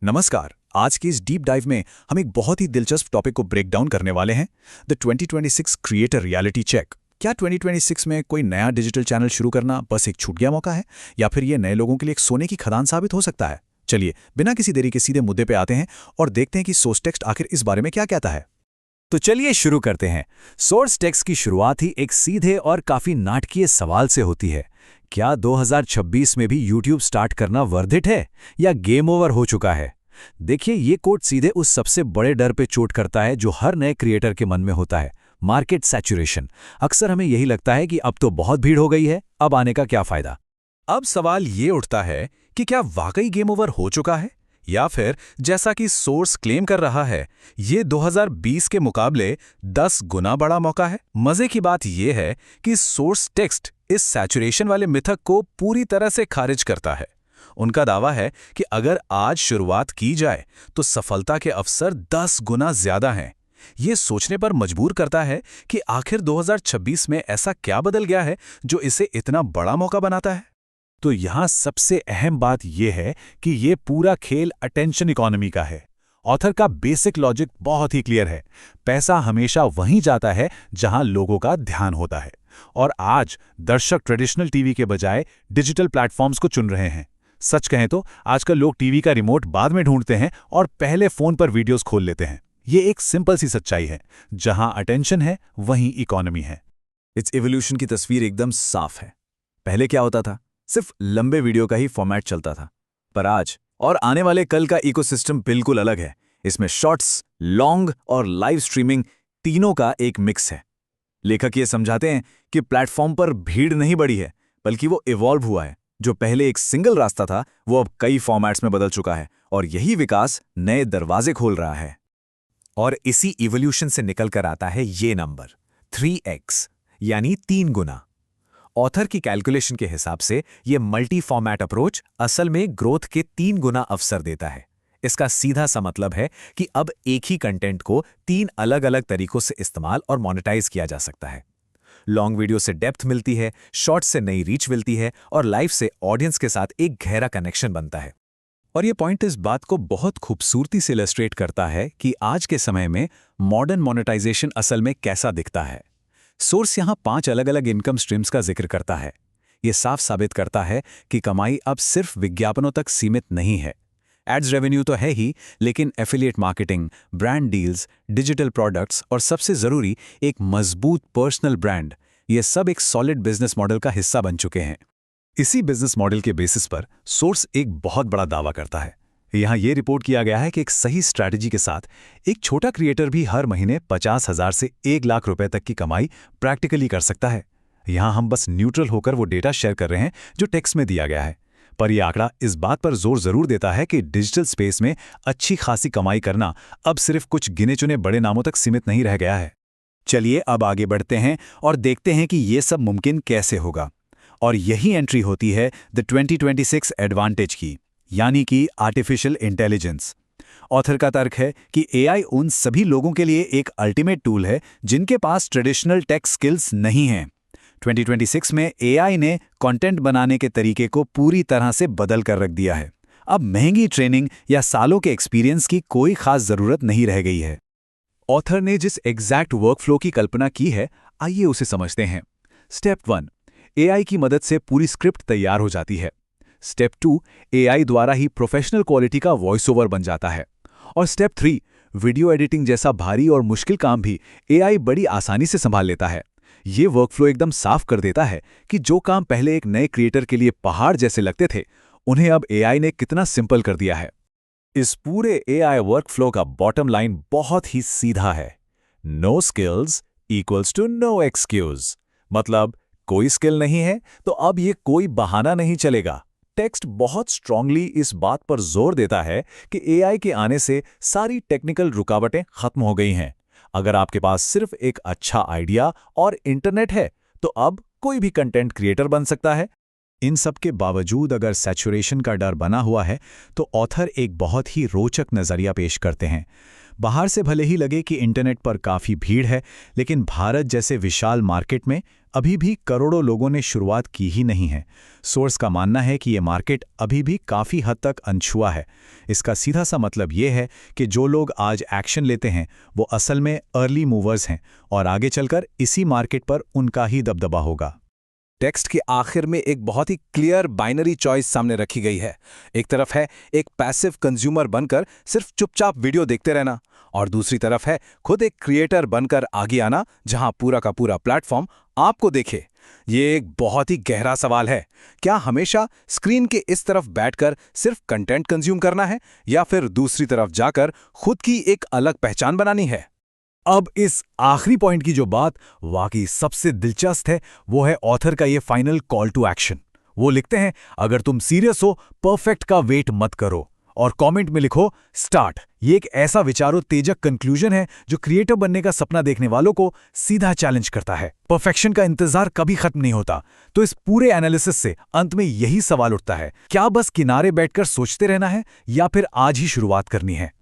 नमस्कार। आज की इस डीप डाइव में हम एक बहुत ही दिलचस्प टॉपिक को ब्रेक डाउन करने वाले हैं, द 2026 क्रिएटर रियलिटी चेक। क्या 2026 में कोई नया डिजिटल चैनल शुरू करना बस एक छूट गया मौका है, या फिर ये नए लोगों के लिए एक सोने की खदान साबित हो सकता है? चलिए बिना किसी देरी के सीधे मुद्दे पे आते हैं और देखते हैं कि सोर्स टेक्स्ट आखिर इस बारे में क्या कहता है। तो चलिए शुरू करते हैं। सोर्स टेक्स्ट की शुरुआत ही एक सीधे और काफी नाटकीय सवाल से होती है। क्या 2026 में भी यूट्यूब स्टार्ट करना वर्थ इट है या गेम ओवर हो चुका है? देखिए, ये कोट सीधे उस सबसे बड़े डर पे चोट करता है जो हर नए क्रिएटर के मन में होता है, मार्केट सैचुरेशन। अक्सर हमें यही लगता है कि अब तो बहुत भीड़ हो गई है, अब आने का क्या फायदा। अब सवाल ये उठता है कि क्या वाकई गेम ओवर हो चुका है, या फिर जैसा कि सोर्स क्लेम कर रहा है, ये 2020 के मुकाबले 10 गुना बड़ा मौका है। मजे की बात यह है कि सोर्स टेक्स्ट इस सैचुरेशन वाले मिथक को पूरी तरह से खारिज करता है। उनका दावा है कि अगर आज शुरुआत की जाए तो सफलता के अवसर 10 गुना ज्यादा हैं। ये सोचने पर मजबूर करता है कि आखिर 2026 में ऐसा क्या बदल गया है जो इसे इतना बड़ा मौका बनाता है। तो यहाँ सबसे अहम बात यह है कि ये पूरा खेल अटेंशन इकोनॉमी का है। ऑथर का बेसिक लॉजिक बहुत ही क्लियर है। पैसा हमेशा वहीं जाता है जहां लोगों का ध्यान होता है, और आज दर्शक ट्रेडिशनल टीवी के बजाय डिजिटल प्लेटफॉर्म्स को चुन रहे हैं। सच कहें तो आजकल लोग टीवी का रिमोट बाद में ढूंढते हैं और पहले फोन पर वीडियोस खोल लेते हैं। ये एक सिंपल सी सच्चाई है, जहां अटेंशन है वहीं इकोनॉमी है। इस इवोल्यूशन की तस्वीर एकदम साफ है। पहले क्या होता था? सिर्फ लंबे वीडियो का ही फॉर्मेट चलता था। पर आज और आने वाले कल का इकोसिस्टम बिल्कुल अलग है। इसमें शॉर्ट्स, लॉन्ग और लाइव स्ट्रीमिंग तीनों का एक मिक्स है। लेखक ये समझाते हैं कि प्लेटफॉर्म पर भीड़ नहीं बढ़ी है, बल्कि वो इवॉल्व हुआ है। जो पहले एक सिंगल रास्ता था, वो अब कई फॉर्मेट्स में बदल चुका है, और यही विकास नए दरवाजे खोल रहा है। और इसी इवोल्यूशन से निकल कर आता है ये नंबर 3x, यानी 3 गुना। ऑथर की कैलकुलेशन के हिसाब से ये मल्टी फॉर्मेट अप्रोच असल में ग्रोथ के 3 गुना अवसर देता है। इसका सीधा सा मतलब है कि अब एक ही कंटेंट को 3 अलग अलग तरीकों से इस्तेमाल और मोनेटाइज किया जा सकता है। लॉन्ग वीडियो से डेप्थ मिलती है, शॉर्ट से नई रीच मिलती है, और लाइव से ऑडियंस के साथ एक गहरा कनेक्शन बनता है। और ये पॉइंट इस बात को बहुत खूबसूरती से इलस्ट्रेट करता है कि आज के समय में मॉडर्न मोनेटाइजेशन असल में कैसा दिखता है। सोर्स यहाँ 5 अलग अलग इनकम स्ट्रीम्स का जिक्र करता है। ये साफ साबित करता है कि कमाई अब सिर्फ विज्ञापनों तक सीमित नहीं है। एड्स रेवेन्यू तो है ही, लेकिन affiliate marketing, brand deals, digital products और सबसे ज़रूरी एक मजबूत पर्सनल ब्रांड, ये सब एक सॉलिड बिजनेस मॉडल का हिस्सा बन चुके हैं। इसी बिजनेस मॉडल के बेसिस पर सोर्स एक बहुत बड़ा दावा करता है। यहाँ ये रिपोर्ट किया गया है कि एक सही स्ट्रैटेजी के साथ एक छोटा क्रिएटर भी हर महीने 50,000 से 1 लाख रुपए तक की कमाई प्रैक्टिकली कर सकता है। यहाँ हम बस न्यूट्रल होकर वो डेटा शेयर कर रहे हैं जो टेक्स्ट में दिया गया है, पर यह आंकड़ा इस बात पर जोर जरूर देता है कि डिजिटल स्पेस में अच्छी खासी कमाई करना अब सिर्फ कुछ गिने चुने बड़े नामों तक सीमित नहीं रह गया है। चलिए अब आगे बढ़ते हैं और देखते हैं कि ये सब मुमकिन कैसे होगा। और यही एंट्री होती है द 2026 एडवांटेज की, यानी कि आर्टिफिशियल इंटेलिजेंस। ऑथर का तर्क है कि एआई उन सभी लोगों के लिए एक अल्टीमेट टूल है जिनके पास ट्रेडिशनल टेक स्किल्स नहीं हैं। 2026 में एआई ने कंटेंट बनाने के तरीके को पूरी तरह से बदल कर रख दिया है। अब महंगी ट्रेनिंग या सालों के एक्सपीरियंस की कोई खास जरूरत नहीं रह गई है। ऑथर ने जिस एग्जैक्ट वर्कफ्लो की कल्पना की है, आइए उसे समझते हैं। स्टेप 1, एआई की मदद से पूरी स्क्रिप्ट तैयार हो जाती है। स्टेप 2, एआई द्वारा ही प्रोफेशनल क्वालिटी का वॉइस ओवर बन जाता है। और स्टेप 3, वीडियो एडिटिंग जैसा भारी और मुश्किल काम भी एआई बड़ी आसानी से संभाल लेता है। ये वर्कफ्लो एकदम साफ कर देता है कि जो काम पहले एक नए क्रिएटर के लिए पहाड़ जैसे लगते थे, उन्हें अब एआई ने कितना सिंपल कर दिया है। इस पूरे एआई वर्कफ्लो का बॉटम लाइन बहुत ही सीधा है। No skills equals to no excuse. मतलब कोई स्किल नहीं है तो अब ये कोई बहाना नहीं चलेगा। टेक्स्ट बहुत स्ट्रांगली इस बात पर जोर देता है कि एआई के आने से सारी टेक्निकल रुकावटें खत्म हो गई हैं। अगर आपके पास सिर्फ एक अच्छा आइडिया और इंटरनेट है, तो अब कोई भी कंटेंट क्रिएटर बन सकता है। इन सब के बावजूद अगर सैचुरेशन का डर बना हुआ है, तो ऑथर एक बहुत ही रोचक नज़रिया पेश करते हैं। बाहर से भले ही लगे कि इंटरनेट पर काफ़ी भीड़ है, लेकिन भारत जैसे विशाल मार्केट में अभी भी करोड़ों लोगों ने शुरुआत की ही नहीं है। सोर्स का मानना है कि ये मार्केट अभी भी काफ़ी हद तक अनछुआ है। इसका सीधा सा मतलब ये है कि जो लोग आज एक्शन लेते हैं वो असल में अर्ली मूवर्स हैं और आगे चलकर इसी मार्केट पर उनका ही दबदबा होगा। टेक्स्ट के आखिर में एक बहुत ही क्लियर बाइनरी चॉइस सामने रखी गई है। एक तरफ है एक पैसिव कंज्यूमर बनकर सिर्फ चुपचाप वीडियो देखते रहना, और दूसरी तरफ है खुद एक क्रिएटर बनकर आगे आना जहां पूरा का पूरा प्लेटफॉर्म आपको देखे। ये एक बहुत ही गहरा सवाल है। क्या हमेशा स्क्रीन के इस तरफ बैठकर सिर्फ कंटेंट कंज्यूम करना है, या फिर दूसरी तरफ जाकर खुद की एक अलग पहचान बनानी है? अब इस आखिरी पॉइंट की जो बात वाकई सबसे दिलचस्प है वो है ऑथर का ये फाइनल कॉल टू एक्शन। वो लिखते हैं, अगर तुम सीरियस हो परफेक्ट का वेट मत करो, और कमेंट में लिखो स्टार्ट। ये एक ऐसा विचारोत्तेजक कंक्लूजन है जो क्रिएटर बनने का सपना देखने वालों को सीधा चैलेंज करता है। परफेक्शन का इंतजार कभी खत्म नहीं होता। तो इस पूरे एनालिसिस से अंत में यही सवाल उठता है, क्या बस किनारे बैठकर सोचते रहना है या फिर आज ही शुरुआत करनी है?